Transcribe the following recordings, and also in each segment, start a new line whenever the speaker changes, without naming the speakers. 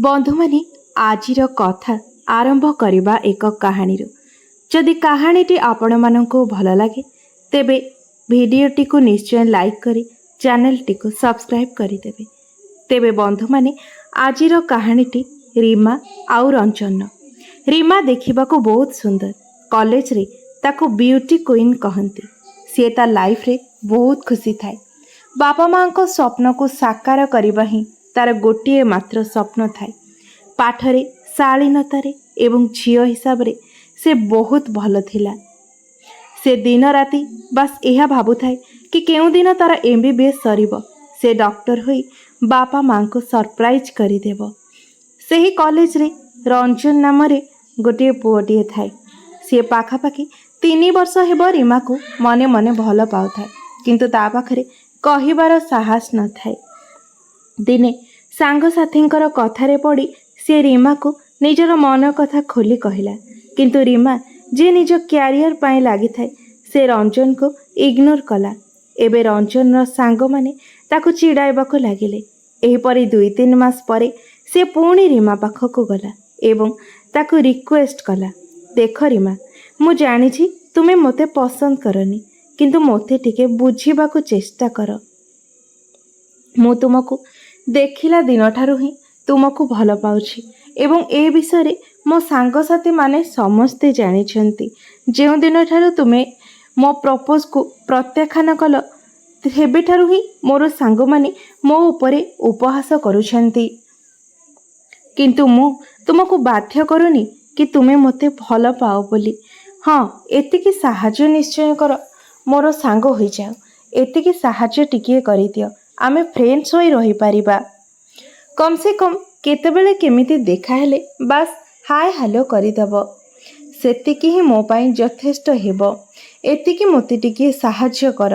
ବନ୍ଧୁମାନେ ଆଜିର କଥା ଆରମ୍ଭ କରିବା ଏକ କାହାଣୀରୁ। ଯଦି କାହାଣୀଟି ଆପଣମାନଙ୍କୁ ଭଲ ଲାଗେ ତେବେ ଭିଡ଼ିଓଟିକୁ ନିଶ୍ଚୟ ଲାଇକ୍ କରି ଚ୍ୟାନେଲଟିକୁ ସବସ୍କ୍ରାଇବ୍ କରିଦେବେ। ତେବେ ବନ୍ଧୁମାନେ ଆଜିର କାହାଣୀଟି ରୀମା ଆଉ ରଞ୍ଜନ। ରୀମା ଦେଖିବାକୁ ବହୁତ ସୁନ୍ଦର। କଲେଜରେ ତାକୁ ବିୟୁଟି କୁଇନ୍ କହନ୍ତି। ସିଏ ତା ଲାଇଫ୍ରେ ବହୁତ ଖୁସି ଥାଏ। ବାପା ମାଆଙ୍କ ସ୍ୱପ୍ନକୁ ସାକାର କରିବା ହିଁ ତାର ଗୋଟିଏ ମାତ୍ର ସ୍ୱପ୍ନ ଥାଏ। ପାଠରେ, ଶାଳୀନତାରେ ଏବଂ ଝିଅ ହିସାବରେ ସେ ବହୁତ ଭଲ ଥିଲା। ସେ ଦିନ ରାତି ବାସ୍ ଏହା ଭାବୁଥାଏ କି କେଉଁଦିନ ତାର MBBS ସରିବ, ସେ ଡକ୍ଟର ହୋଇ ବାପା ମାଆଙ୍କୁ ସରପ୍ରାଇଜ୍ କରିଦେବ। ସେହି କଲେଜରେ ରଞ୍ଜନ ନାମରେ ଗୋଟିଏ ପୁଅଟିଏ ଥାଏ। ସିଏ ପାଖାପାଖି 3 ବର୍ଷ ହେବ ରୀମାକୁ ମନେ ମନେ ଭଲ ପାଉଥାଏ, କିନ୍ତୁ ତା ପାଖରେ କହିବାର ସାହସ ନଥାଏ। ଦିନେ ସାଙ୍ଗସାଥୀଙ୍କର କଥାରେ ପଡ଼ି ସେ ରୀମାକୁ ନିଜର ମନ କଥା ଖୋଲି କହିଲା। କିନ୍ତୁ ରୀମା ଯିଏ ନିଜ କ୍ୟାରିୟର ପାଇଁ ଲାଗିଥାଏ, ସେ ରଞ୍ଜନକୁ ଇଗ୍ନୋର କଲା। ଏବେ ରଞ୍ଜନର ସାଙ୍ଗମାନେ ତାକୁ ଚିଡ଼ାଇବାକୁ ଲାଗିଲେ। ଏହିପରି 2-3 ମାସ ପରେ ସେ ପୁଣି ରୀମା ପାଖକୁ ଗଲା ଏବଂ ତାକୁ ରିକ୍ୱେଷ୍ଟ କଲା, ଦେଖ ରୀମା, ମୁଁ ଜାଣିଛି ତୁମେ ମୋତେ ପସନ୍ଦ କରନି, କିନ୍ତୁ ମୋତେ ଟିକେ ବୁଝିବାକୁ ଚେଷ୍ଟା କର। ମୁଁ ତୁମକୁ ଦେଖିଲା ଦିନଠାରୁ ହିଁ ତୁମକୁ ଭଲ ପାଉଛି ଏବଂ ଏ ବିଷୟରେ ମୋ ସାଙ୍ଗସାଥୀମାନେ ସମସ୍ତେ ଜାଣିଛନ୍ତି। ଯେଉଁ ଦିନଠାରୁ ତୁମେ ମୋ ପ୍ରପୋଜକୁ ପ୍ରତ୍ୟାଖ୍ୟାନ କଲ, ସେବେଠାରୁ ହିଁ ମୋର ସାଙ୍ଗମାନେ ମୋ ଉପରେ ଉପହାସ କରୁଛନ୍ତି। କିନ୍ତୁ ମୁଁ ତୁମକୁ ବାଧ୍ୟ କରୁନି କି ତୁମେ ମୋତେ ଭଲ ପାଅ ବୋଲି। ହଁ, ଏତିକି ସାହାଯ୍ୟ ନିଶ୍ଚୟ କର, ମୋର ସାଙ୍ଗ ହୋଇଯାଅ। ଏତିକି ସାହାଯ୍ୟ ଟିକିଏ କରିଦିଅ, ଆମେ ଫ୍ରେଣ୍ଡସ୍ ହୋଇ ରହିପାରିବା। କମ୍ ସେ କମ୍ କେତେବେଳେ କେମିତି ଦେଖାହେଲେ ବାସ୍ ହାଏ ହ୍ୟାଲୋ କରିଦେବ, ସେତିକି ହିଁ ମୋ ପାଇଁ ଯଥେଷ୍ଟ ହେବ। ଏତିକି ମୋତେ ଟିକିଏ ସାହାଯ୍ୟ କର।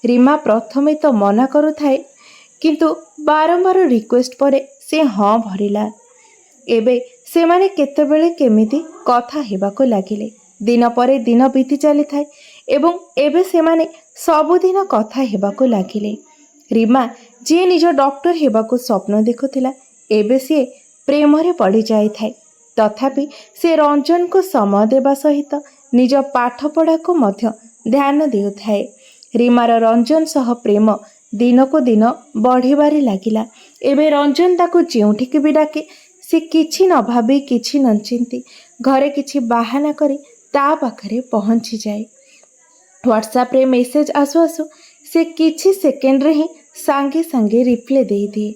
ରୀମା ପ୍ରଥମେ ତ ମନା କରୁଥାଏ, କିନ୍ତୁ ବାରମ୍ବାର ରିକ୍ୱେଷ୍ଟ ପରେ ସେ ହଁ ଭରିଲା। ଏବେ ସେମାନେ କେତେବେଳେ କେମିତି କଥା ହେବାକୁ ଲାଗିଲେ। ଦିନ ପରେ ଦିନ ବିତି ଚାଲିଥାଏ ଏବଂ ଏବେ ସେମାନେ ସବୁଦିନ କଥା ହେବାକୁ ଲାଗିଲେ। ରୀମା ଯିଏ ନିଜ ଡକ୍ଟର ହେବାକୁ ସ୍ୱପ୍ନ ଦେଖୁଥିଲା, ଏବେ ସିଏ ପ୍ରେମରେ ପଡ଼ିଯାଇଥାଏ। ତଥାପି ସେ ରଞ୍ଜନକୁ ସମୟ ଦେବା ସହିତ ନିଜ ପାଠପଢ଼ାକୁ ମଧ୍ୟ ଧ୍ୟାନ ଦେଉଥାଏ। ରୀମାର ରଞ୍ଜନ ସହ ପ୍ରେମ ଦିନକୁ ଦିନ ବଢ଼ିବାରେ ଲାଗିଲା। ଏବେ ରଞ୍ଜନ ତାକୁ ଯେଉଁଠିକି ବି ଡାକେ ସେ କିଛି ନ ଭାବି, କିଛି ନ ଚିନ୍ତି ଘରେ କିଛି ବାହାନା କରି ତା ପାଖରେ ପହଞ୍ଚିଯାଏ। ହ୍ୱାଟ୍ସଆପ୍ରେ ମେସେଜ୍ ଆସୁ ଆସୁ ସେ କିଛି ସେକେଣ୍ଡରେ ହିଁ ସାଙ୍ଗେ ସାଙ୍ଗେ ରିପ୍ଲାଏ ଦେଇଦିଏ।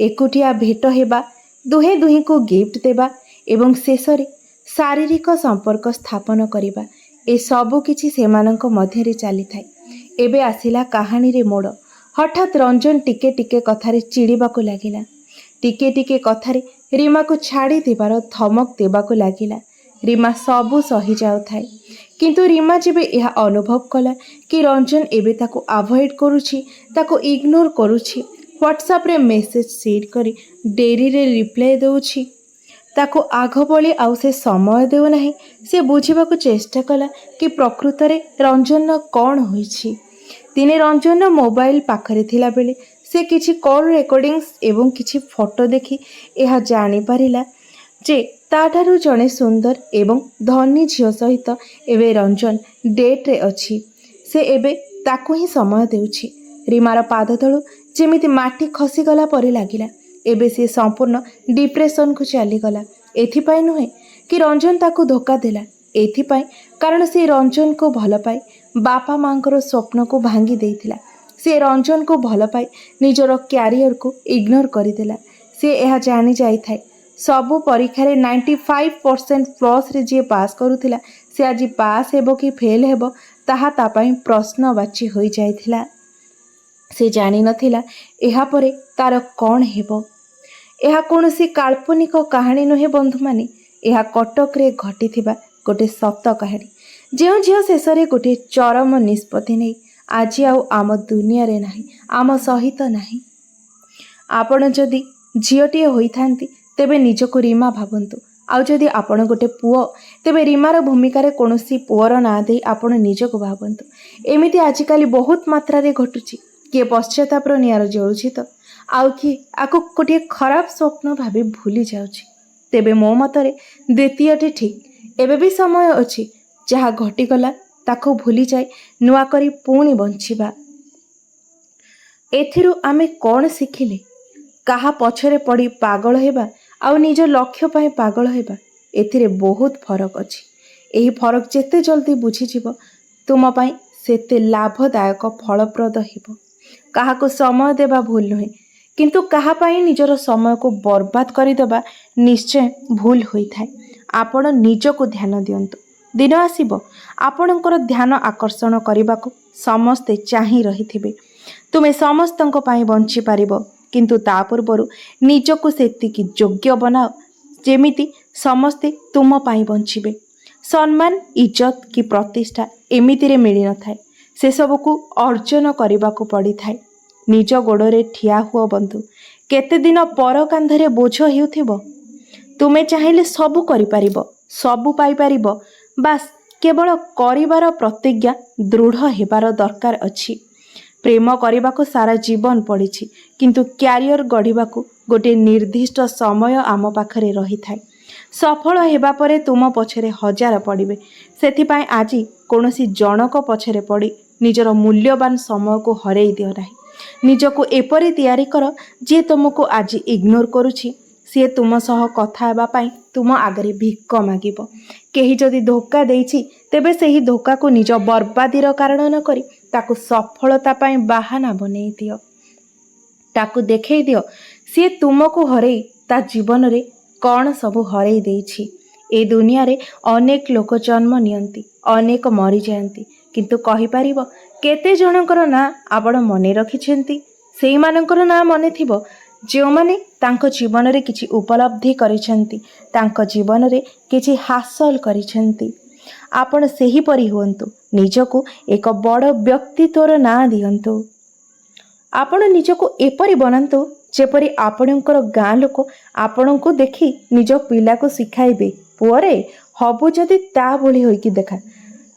ଏକୁଟିଆ ଭେଟ ହେବା, ଦୁହେଁ ଦୁହିଁଙ୍କୁ ଗିଫ୍ଟ ଦେବା ଏବଂ ଶେଷରେ ଶାରୀରିକ ସମ୍ପର୍କ ସ୍ଥାପନ କରିବା, ଏସବୁ କିଛି ସେମାନଙ୍କ ମଧ୍ୟରେ ଚାଲିଥାଏ। ଏବେ ଆସିଲା କାହାଣୀରେ ମୋଡ଼। ହଠାତ୍ ରଞ୍ଜନ ଟିକେ ଟିକେ କଥାରେ ଚିଡ଼ିବାକୁ ଲାଗିଲା। ଟିକେ ଟିକେ କଥାରେ ରୀମାକୁ ଛାଡ଼ି ଦେବାର ଧମକ ଦେବାକୁ ଲାଗିଲା। ରୀମା ସବୁ ସହିଯାଉଥାଏ, କିନ୍ତୁ ରୀମା ଯେବେ ଏହା ଅନୁଭବ କଲା କି ରଞ୍ଜନ ଏବେ ତାକୁ ଆଭଏଡ଼ କରୁଛି, ତାକୁ ଇଗ୍ନୋର କରୁଛି, ହ୍ୱାଟ୍ସଆପ୍ରେ ମେସେଜ୍ ସେଣ୍ଡ କରି ଡେରିରେ ରିପ୍ଲାଏ ଦେଉଛି, ତାକୁ ଆଗ ଭଳି ଆଉ ସେ ସମୟ ଦେଉନାହିଁ, ସେ ବୁଝିବାକୁ ଚେଷ୍ଟା କଲା କି ପ୍ରକୃତରେ ରଞ୍ଜନର କ'ଣ ହୋଇଛି। ଦିନେ ରଞ୍ଜନର ମୋବାଇଲ ପାଖରେ ଥିଲାବେଳେ ସେ କିଛି କଲ୍ ରେକର୍ଡ଼ିଂସ୍ ଏବଂ କିଛି ଫଟୋ ଦେଖି ଏହା ଜାଣିପାରିଲା ଯେ ତାଠାରୁ ଜଣେ ସୁନ୍ଦର ଏବଂ ଧନୀ ଝିଅ ସହିତ ଏବେ ରଞ୍ଜନ ଡେଟ୍ରେ ଅଛି। ସେ ଏବେ ତାକୁ ହିଁ ସମୟ ଦେଉଛି। ରୀମାର ପାଦ ତଳୁ ଯେମିତି ମାଟି ଖସିଗଲା ପରି ଲାଗିଲା। ଏବେ ସେ ସମ୍ପୂର୍ଣ୍ଣ ଡିପ୍ରେସନକୁ ଚାଲିଗଲା। ଏଥିପାଇଁ ନୁହେଁ କି ରଞ୍ଜନ ତାକୁ ଧୋକା ଦେଲା, ଏଥିପାଇଁ କାରଣ ସେ ରଞ୍ଜନକୁ ଭଲ ପାଇ ବାପା ମାଆଙ୍କର ସ୍ୱପ୍ନକୁ ଭାଙ୍ଗି ଦେଇଥିଲା। ସେ ରଞ୍ଜନକୁ ଭଲ ପାଇ ନିଜର କ୍ୟାରିୟରକୁ ଇଗ୍ନୋର କରିଦେଲା। ସେ ଏହା ଜାଣି ଯାଇଥାଏ, ସବୁ ପରୀକ୍ଷାରେ 95% ପ୍ଲସ୍ରେ ଯିଏ ପାସ୍ କରୁଥିଲା, ସେ ଆଜି ପାସ୍ ହେବ କି ଫେଲ୍ ହେବ ତାହା ତା ପାଇଁ ପ୍ରଶ୍ନବାଚୀ ହୋଇଯାଇଥିଲା। ସେ ଜାଣିନଥିଲା ଏହାପରେ ତାର କ'ଣ ହେବ। ଏହା କୌଣସି କାଳ୍ପନିକ କାହାଣୀ ନୁହେଁ ବନ୍ଧୁମାନେ, ଏହା କଟକରେ ଘଟିଥିବା ଗୋଟିଏ ସତ କାହାଣୀ। ଯେଉଁ ଝିଅ ଶେଷରେ ଗୋଟିଏ ଚରମ ନିଷ୍ପତ୍ତି ନେଇ ଆଜି ଆଉ ଆମ ଦୁନିଆରେ ନାହିଁ, ଆମ ସହିତ ନାହିଁ। ଆପଣ ଯଦି ଝିଅଟିଏ ହୋଇଥାନ୍ତି ତେବେ ନିଜକୁ ରୀମା ଭାବନ୍ତୁ, ଆଉ ଯଦି ଆପଣ ଗୋଟେ ପୁଅ ତେବେ ରୀମାର ଭୂମିକାରେ କୌଣସି ପୁଅର ନାଁ ଦେଇ ଆପଣ ନିଜକୁ ଭାବନ୍ତୁ। ଏମିତି ଆଜିକାଲି ବହୁତ ମାତ୍ରାରେ ଘଟୁଛି। କିଏ ପଶ୍ଚାତାପର ନିଆଁରେ ଜଳୁଛି ତ ଆଉ କିଏ ଆକୁ ଗୋଟିଏ ଖରାପ ସ୍ୱପ୍ନ ଭାବି ଭୁଲି ଯାଉଛି, ତେବେ ମୋ ମତରେ ଦ୍ୱିତୀୟଟି ଠିକ୍। ଏବେ ବି ସମୟ ଅଛି। ଯାହା ଘଟିଗଲା ତାକୁ ଭୁଲିଯାଇ ନୂଆ କରି ପୁଣି ବଞ୍ଚିବା। ଏଥିରୁ ଆମେ କ'ଣ ଶିଖିଲେ? କାହା ପଛରେ ପଡ଼ି ପାଗଳ ହେବା ଆଉ ନିଜ ଲକ୍ଷ୍ୟ ପାଇଁ ପାଗଳ ହେବା, ଏଥିରେ ବହୁତ ଫରକ ଅଛି। ଏହି ଫରକ ଯେତେ ଜଲ୍ଦି ବୁଝିଯିବ ତୁମ ପାଇଁ ସେତେ ଲାଭଦାୟକ ଫଳପ୍ରଦ ହେବ। କାହାକୁ ସମୟ ଦେବା ଭୁଲ ନୁହେଁ, କିନ୍ତୁ କାହା ପାଇଁ ନିଜର ସମୟକୁ ବର୍ବାଦ କରିଦେବା ନିଶ୍ଚୟ ଭୁଲ ହୋଇଥାଏ। ଆପଣ ନିଜକୁ ଧ୍ୟାନ ଦିଅନ୍ତୁ। ଦିନ ଆସିବ ଆପଣଙ୍କର ଧ୍ୟାନ ଆକର୍ଷଣ କରିବାକୁ ସମସ୍ତେ ଚାହିଁ ରହିଥିବେ। ତୁମେ ସମସ୍ତଙ୍କ ପାଇଁ ବଞ୍ଚିପାରିବ, କିନ୍ତୁ ତା ପୂର୍ବରୁ ନିଜକୁ ସେତିକି ଯୋଗ୍ୟ ବନାଅ ଯେମିତି ସମସ୍ତେ ତୁମ ପାଇଁ ବଞ୍ଚିବେ। ସମ୍ମାନ, ଇଜ୍ଜତ କି ପ୍ରତିଷ୍ଠା ଏମିତିରେ ମିଳିନଥାଏ, ସେସବୁକୁ ଅର୍ଜନ କରିବାକୁ ପଡ଼ିଥାଏ। ନିଜ ଗୋଡ଼ରେ ଠିଆ ହୁଅ ବନ୍ଧୁ। କେତେଦିନ ପର କାନ୍ଧରେ ବୋଝ ହେଉଥିବ? ତୁମେ ଚାହିଁଲେ ସବୁ କରିପାରିବ, ସବୁ ପାଇପାରିବ। ବାସ୍ କେବଳ କରିବାର ପ୍ରତିଜ୍ଞା ଦୃଢ଼ ହେବାର ଦରକାର ଅଛି। ପ୍ରେମ କରିବାକୁ ସାରା ଜୀବନ ପଡ଼ିଛି, କିନ୍ତୁ କ୍ୟାରିୟର ଗଢ଼ିବାକୁ ଗୋଟିଏ ନିର୍ଦ୍ଦିଷ୍ଟ ସମୟ ଆମ ପାଖରେ ରହିଥାଏ। ସଫଳ ହେବା ପରେ ତୁମ ପଛରେ ହଜାର ପଡ଼ିବେ। ସେଥିପାଇଁ ଆଜି କୌଣସି ଜଣକ ପଛରେ ପଡ଼ି ନିଜର ମୂଲ୍ୟବାନ ସମୟକୁ ହରେଇ ଦିଅ ନାହିଁ। ନିଜକୁ ଏପରି ତିଆରି କର ଯିଏ ତୁମକୁ ଆଜି ଇଗ୍ନୋର କରୁଛି, ସିଏ ତୁମ ସହ କଥା ହେବା ପାଇଁ ତୁମ ଆଗରେ ଭିକ ମାଗିବ। କେହି ଯଦି ଧୋକା ଦେଇଛି, ତେବେ ସେହି ଧୋକାକୁ ନିଜ ବର୍ବାଦୀର କାରଣ ନ କରି ତାକୁ ସଫଳତା ପାଇଁ ବାହାନା ବନେଇ ଦିଅ। ତାକୁ ଦେଖେଇ ଦିଅ ସିଏ ତୁମକୁ ହରେଇ ତା ଜୀବନରେ କ'ଣ ସବୁ ହରେଇ ଦେଇଛି। ଏ ଦୁନିଆରେ ଅନେକ ଲୋକ ଜନ୍ମ ନିଅନ୍ତି, ଅନେକ ମରିଯାଆନ୍ତି, କିନ୍ତୁ କହିପାରିବ କେତେ ଜଣଙ୍କର ନାଁ ଆପଣ ମନେ ରଖିଛନ୍ତି? ସେଇମାନଙ୍କର ନାଁ ମନେ ଥିବ ଯେଉଁମାନେ ତାଙ୍କ ଜୀବନରେ କିଛି ଉପଲବ୍ଧି କରିଛନ୍ତି, ତାଙ୍କ ଜୀବନରେ କିଛି ହାସଲ କରିଛନ୍ତି। ଆପଣ ସେହିପରି ହୁଅନ୍ତୁ। ନିଜକୁ ଏକ ବଡ଼ ବ୍ୟକ୍ତିତ୍ୱର ନାଁ ଦିଅନ୍ତୁ। ଆପଣ ନିଜକୁ ଏପରି ବନାନ୍ତୁ ଯେପରି ଆପଣଙ୍କର ଗାଁ ଲୋକ ଆପଣଙ୍କୁ ଦେଖି ନିଜ ପିଲାକୁ ଶିଖାଇବେ, ପୁଅରେ ହବୁ ଯଦି ତା ଭଳି ହୋଇକି ଦେଖା।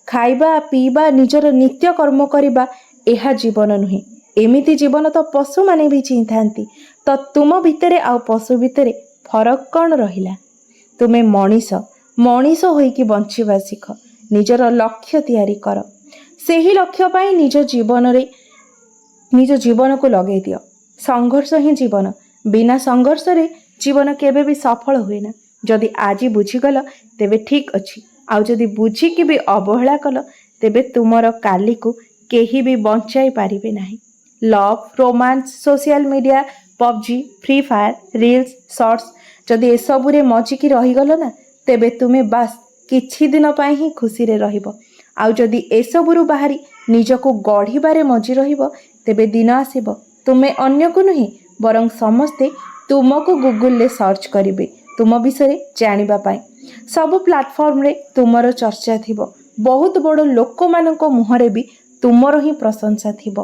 ଖାଇବା, ପିଇବା, ନିଜର ନିତ୍ୟକର୍ମ କରିବା, ଏହା ଜୀବନ ନୁହେଁ। ଏମିତି ଜୀବନ ତ ପଶୁମାନେ ବି ଚିନ୍ଥାନ୍ତି। ତ ତୁମ ଭିତରେ ଆଉ ପଶୁ ଭିତରେ ଫରକ କ'ଣ ରହିଲା? ତୁମେ ମଣିଷ, ମଣିଷ ହୋଇକି ବଞ୍ଚିବା ଶିଖ। ନିଜର ଲକ୍ଷ୍ୟ ତିଆରି କର। ସେହି ଲକ୍ଷ୍ୟ ପାଇଁ ନିଜ ଜୀବନକୁ ଲଗେଇ ଦିଅ। ସଂଘର୍ଷ ହିଁ ଜୀବନ। ବିନା ସଂଘର୍ଷରେ ଜୀବନ କେବେ ବି ସଫଳ ହୁଏ ନା। ଯଦି ଆଜି ବୁଝିଗଲ ତେବେ ଠିକ୍ ଅଛି, ଆଉ ଯଦି ବୁଝିକି ବି ଅବହେଳା କଲ ତେବେ ତୁମର କାଲିକୁ କେହି ବି ବଞ୍ଚାଇ ପାରିବେ ନାହିଁ। Love, romance, social media, PUBG, free fire, reels, shorts, ଯଦି ଏସବୁରେ ମଜିକି ରହିଗଲ ନା, ତେବେ ତୁମେ ବାସ୍ କିଛି ଦିନ ପାଇଁ ହିଁ ଖୁସିରେ ରହିବ। ଆଉ ଯଦି ଏସବୁରୁ ବାହାରି ନିଜକୁ ଗଢ଼ିବାରେ ମଜି ରହିବ, ତେବେ ଦିନ ଆସିବ ତୁମେ ଅନ୍ୟକୁ ନୁହେଁ ବରଂ ସମସ୍ତେ ତୁମକୁ ଗୁଗୁଲରେ ସର୍ଚ୍ଚ କରିବେ ତୁମ ବିଷୟରେ ଜାଣିବା ପାଇଁ। ସବୁ ପ୍ଲାଟଫର୍ମରେ ତୁମର ଚର୍ଚ୍ଚା ଥିବ। ବହୁତ ବଡ଼ ଲୋକମାନଙ୍କ ମୁହଁରେ ବି ତୁମର ହିଁ ପ୍ରଶଂସା ଥିବ।